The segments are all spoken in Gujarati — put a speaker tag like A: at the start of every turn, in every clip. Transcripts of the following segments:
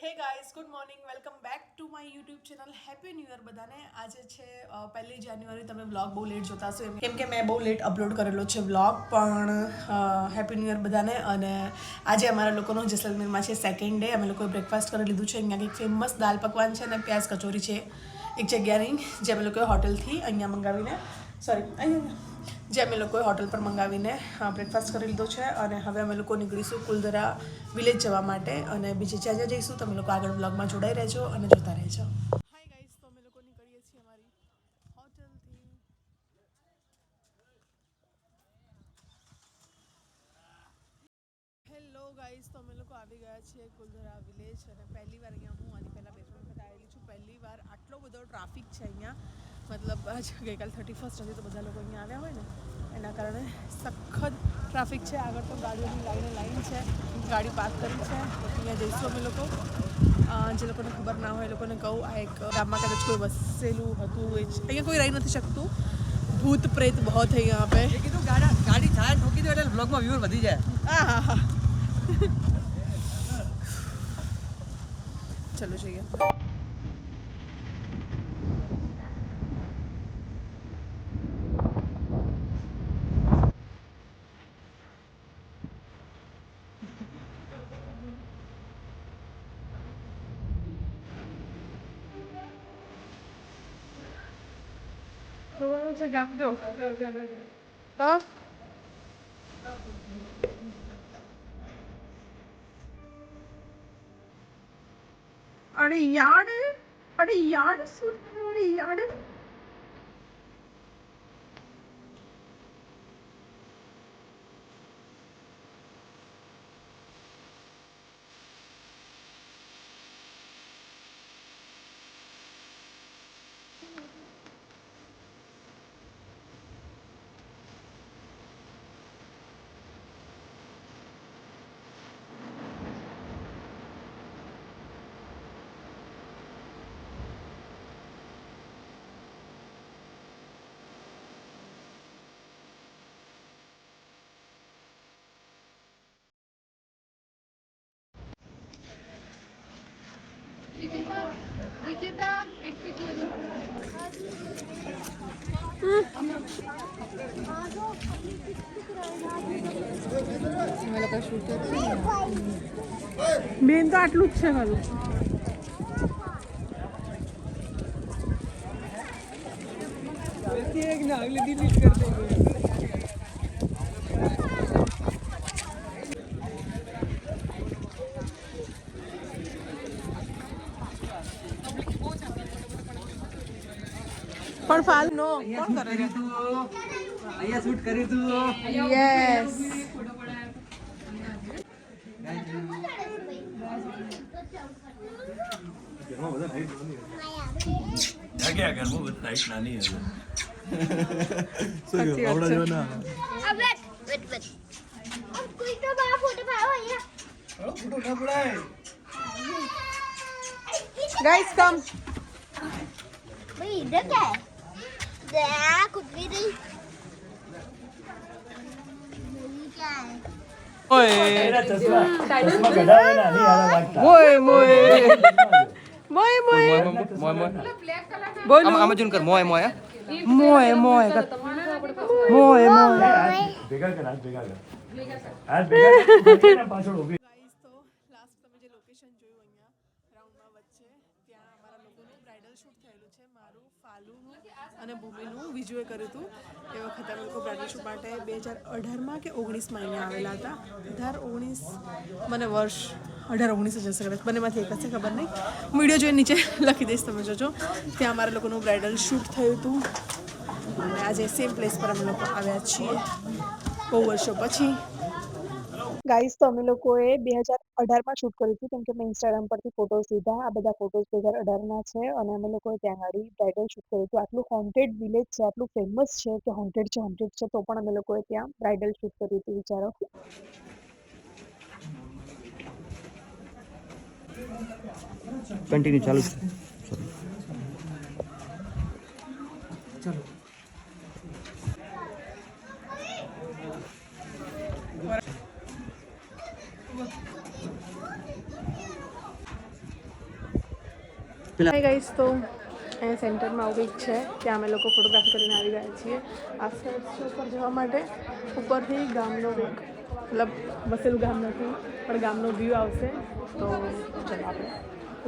A: Hey guys, good morning, welcome back to my YouTube channel. Happy new year બધાને. આજે છે 1 જાન્યુઆરી. તમે વ્લોગ બહુ લેટ જોતા હશો કેમ કે મેં બહુ લેટ અપલોડ કરેલો છે વ્લોગ. પણ હેપી ન્યૂ યર બધાને. અને આજે અમારા લોકોનો જેસલમેરમાં છે સેકન્ડ ડે. અમે લોકોએ બ્રેકફાસ્ટ કરી લીધું છે. અહીંયા કંઈક ફેમસ દાલ પકવાન છે અને પ્યાજ કચોરી છે એક જગ્યાની, જે અમે લોકોએ હોટલથી અહીંયા મંગાવીને જે અમે લોકોએ હોટલ પર મંગાવીને બ્રેકફાસ્ટ કરી લીધો છે. અને હવે અમે લોકો નીકળીશું કુલધરા વિલેજ જવા માટે. અને બીજે જ્યાં જ્યાં જઈશું તમે લોકો આગળ બ્લોગમાં જોડાઈ રહેજો અને જોતા રહેજો. હાય ગાઈઝ, તો અમે લોકો નીકળીએ છીએ અમારી હોટલથી. હેલો ગાઈઝ, તો અમે લોકો આવી ગયા છીએ કુલધરા વિલેજ. અને પહેલી વાર અહીંયા હું આની પહેલાં 2-3 વખત આવેલી છું. પહેલી વાર આટલો બધો ટ્રાફિક છે અહીંયા. મતલબ આજ ગઈકાલ 31st હતી તો બધા લોકો અહીંયા આવ્યા હોય ને એના કારણે સખત ટ્રાફિક છે. આગળ તો ગાડીઓની લાઈન છે. ગાડી પાર્ક કરી છે. અહીંયા જઈશું અમે લોકો. જે લોકોને ખબર ના હોય એ લોકોને કહું, આ એક ગામમાં કદાચ કોઈ વસેલું હતું. અહીંયા કોઈ રહી નથી શકતું. ભૂત પ્રેત બહુ થઈ यहाँ पे.
B: કીધું ગાડી થાય ઠોકી દો એટલે બ્લોગમાં વ્યૂઅર વધી જાય.
A: હા. ચલો જઈએ. હા અરે યાર શું યાર. બેન તો આટલું જ છે ખાલું. પણ ફાલ નો કોણ કરે છે?
B: અહીંયા શૂટ કર્યું તું.
A: યસ. Guys come.
C: भाई इधर क्या है? कुछ भी नहीं. क्या है?
A: બોલો
B: આમાં જૂન કર મોય મોય
A: મોય મોય કર. મોય મોય.
D: ભેગા કર હાથ ભેગા કર પાછળ ઊભી.
A: ગાઈસ, તો લાસ્ટ તમે જે લોકેશન જોયું અહીંયા રાઉન્ડમાં વચ્ચે, ત્યાં અમારા લોકોનું બ્રાઇડલ શૂટ થયેલું છે. મારું, ફાલુનું અને ભૂમિનું વિજુએ કર્યું હતું. એ વખતે અમે લોકો બ્રાઇડલ શૂટ માટે 2018માં કે 19માં અહીંયા આવેલા હતા. 18-19 મને વર્ષ 18-19 જ હશે કદાચ, બંનેમાંથી એક હશે, ખબર નહીં. હું વિડીયો જોઈને નીચે લખી દઈશ, તમે જોજો. ત્યાં અમારા લોકોનું બ્રાઇડલ શૂટ થયું હતું. અને આજે સેમ પ્લેસ પર અમે લોકો આવ્યા છીએ બહુ વર્ષો પછી. ગાઈસ, તો અમે લોકોએ 2018માં શૂટ કર્યું હતું કેમ કે મેં ઇન્સ્ટાગ્રામ પરથી ફોટોઝ લીધા. આ બધા ફોટોઝ 2018ના છે. અને અમે લોકોએ ત્યાં આગળ બ્રાઇડલ શૂટ કર્યું હતું. આટલું હોન્ટેડ વિલેજ છે, આટલું ફેમસ છે કે હોન્ટેડ છે તો પણ અમે લોકોએ ત્યાં બ્રાઇડલ શૂટ કર્યું હતું. વિચારો.
B: કન્ટિન્યુ ચાલુ. ચલો.
A: હાય ગાઈસ, તો અહીંયા સેન્ટરમાં આવું કંઈક છે ત્યાં અમે લોકો ફોટોગ્રાફી કરીને આવી ગયા છીએ. આ સાઈડ છે ઉપર જવા માટે. ઉપરથી ગામનો કંઈક મતલબ વસેલું ગામ નથી પણ ગામનો વ્યૂ આવશે. તો ચાલો આપણે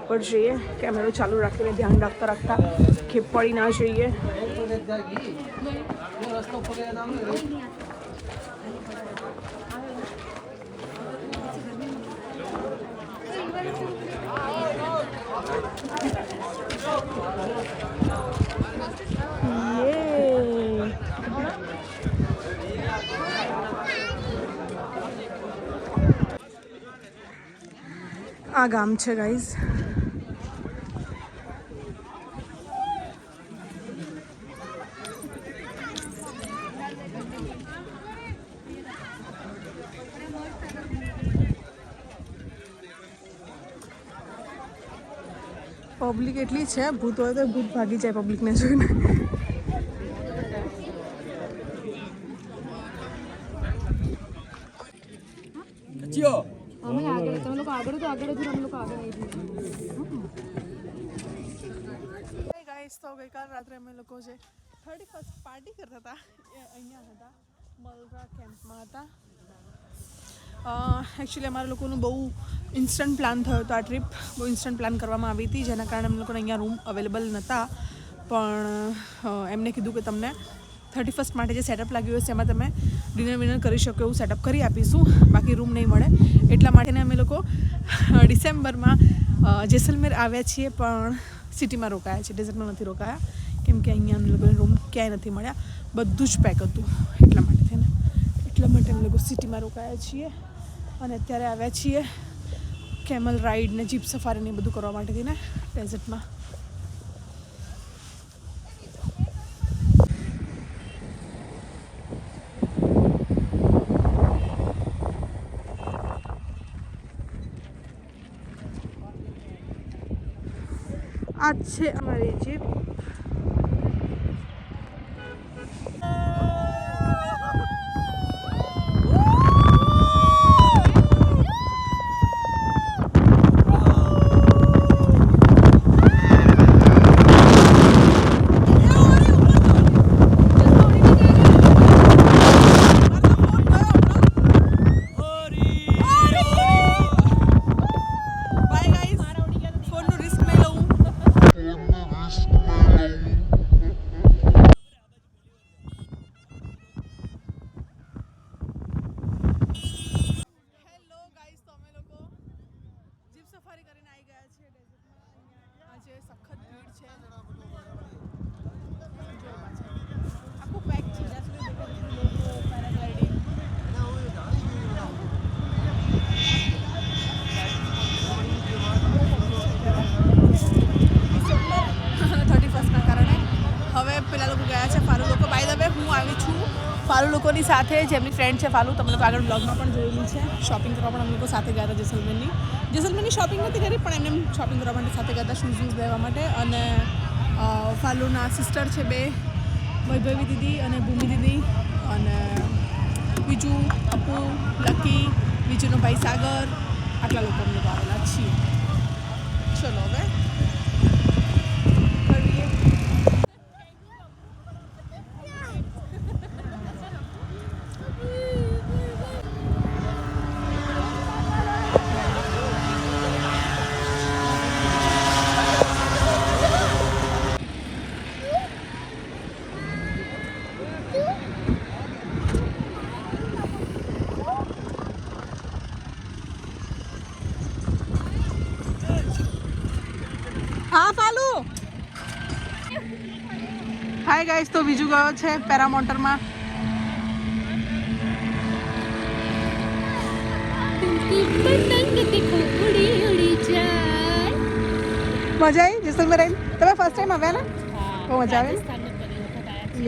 A: ઉપર જઈએ. કેમેરો ચાલુ રાખીને ધ્યાન રાખતા ખેપ પડી ના જોઈએ. આ ગામ છે ગાઈઝ. પબ્લિક એટલી છે, ભૂત હોય તો ભૂત ભાગી જાય પબ્લિકને જોઈને. અમે આગળ, તમે લોકો આગળ તો આગળ જ અમે લોકો આગળ આવી જઈએ. ગાઈસ, તો ગઈકાલ રાત્રે અમે લોકો જે 31st પાર્ટી કરતા હતા એ અહીંયા હતા, મલરા કેમ્પમાં હતા. એકચ્યુઅલી અમારા લોકોનું બહુ ઇન્સ્ટન્ટ પ્લાન થયો હતો. આ ટ્રીપ બહુ ઇન્સ્ટન્ટ પ્લાન કરવામાં આવી હતી, જેના કારણે અમે લોકોને અહીંયા રૂમ અવેલેબલ નહોતા. પણ એમને કીધું કે તમને 31st માટે જે સેટઅપ લાગ્યું હશે એમાં તમે ડિનર કરી શકો એવું સેટઅપ કરી આપીશું, બાકી રૂમ નહીં મળે. એટલા માટે અમે લોકો ડિસેમ્બરમાં જેસલમેર આવ્યા છીએ, પણ સિટીમાં રોકાયા છીએ, ડેઝર્ટમાં નથી રોકાયા, કેમ કે અહીંયા અમે લોકોને રૂમ ક્યાંય નથી મળ્યા, બધું જ પેક હતું. એટલા માટે અમે લોકો સિટીમાં રોકાયા છીએ. અને અત્યારે આવ્યા છીએ કેમલ રાઈડ ને જીપ સફારી ને બધું કરવા માટે થઈને ડેઝર્ટમાં. આ છે અમારી જીપ. ફાલુ લોકોની સાથે જેમની ફ્રેન્ડ છે ફાલુ, તમને આગળ બ્લોગમાં પણ જોયેલી છે. શોપિંગ કરવા પણ અમે લોકો સાથે ગયા હતા જેસલમેરની શોપિંગ નથી કરી, પણ એમને શોપિંગ કરવા માટે સાથે ગયા હતા, શૂઝ લેવા માટે. અને ફાલુના સિસ્ટર છે બે, વૈભવી દીદી અને ભૂમિ દીદી, અને બીજું અપુ, લકી, બીજુનો ભાઈ સાગર, આટલા લોકો અમે લોકો આવેલા છીએ. ચલો હવે કરીએ. હા ફાલુ. હાય ગાઈસ, તો બીજું ગયો છે પેરામોટરમાં. મજા આવી જેસલમેર આવીને? તમે ફર્સ્ટ ટાઈમ આવ્યા ને? બહુ મજા આવે.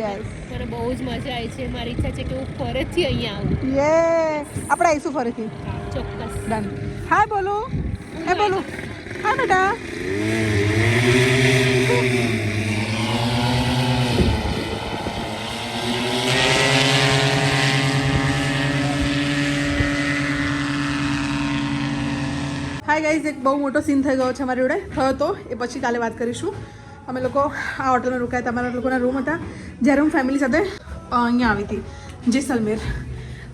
A: યસ,
E: મને બહુ જ મજા આવી છે. મારી ઈચ્છા છે કે હું ફરીથી અહીંયા આવું.
A: યે, આપણે આવીશું ફરીથી.
E: ચોક્કસ.
A: ડન. હાય બોલો. હે બોલો. હા બેટા. હાય હાય ગાઈઝ, એક બહુ મોટો સીન થઈ ગયો છે અમારી જોડે. થયો તો એ પછી કાલે વાત કરીશું. અમે લોકો આ હોટલમાં રોકાયા હતા. અમારા લોકોના રૂમ હતા જ્યારે હું ફેમિલી સાથે અહીંયા આવી હતી જેસલમેર.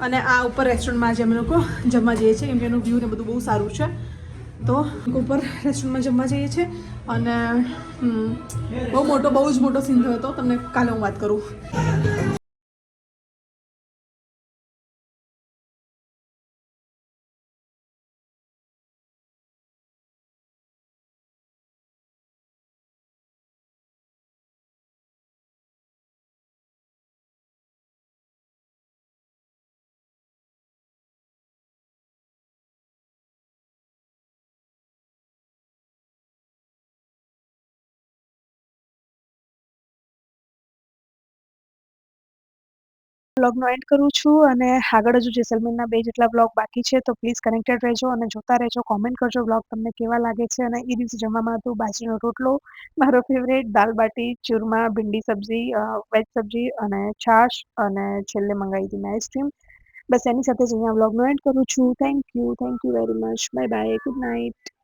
A: અને આ ઉપર રેસ્ટોરન્ટમાં આજે અમે લોકો જમવા જઈએ છીએ કેમ કે એનું વ્યૂ ને બધું બહુ સારું છે. તો ઉપર રેસ્ટોરન્ટમાં જમવા જઈએ છીએ અને બહુ જ મોટો સીન થયો હતો. તમને કાલે હું વાત કરું.
F: વ્લોગનો એન્ડ કરું છું અને આગળ હજુ જેસલમેરના 2 જેટલા વ્લોગ બાકી છે તો પ્લીઝ કનેક્ટેડ રહેજો અને જોતા રહેજો. કોમેન્ટ કરજો વ્લોગ તમને કેવા લાગે છે. અને એ દિવસે જમવામાં હતું બાજરીનો રોટલો, મારો ફેવરેટ, દાલ બાટી ચૂરમા, ભીંડી સબ્જી, વેજ સબ્જી અને છાશ અને છેલ્લે મંગાવી હતી મેં આઈસ્ક્રીમ. બસ એની સાથે જ અહીંયા વ્લોગનો એન્ડ કરું છું. Thank you very much. Bye bye. Good night.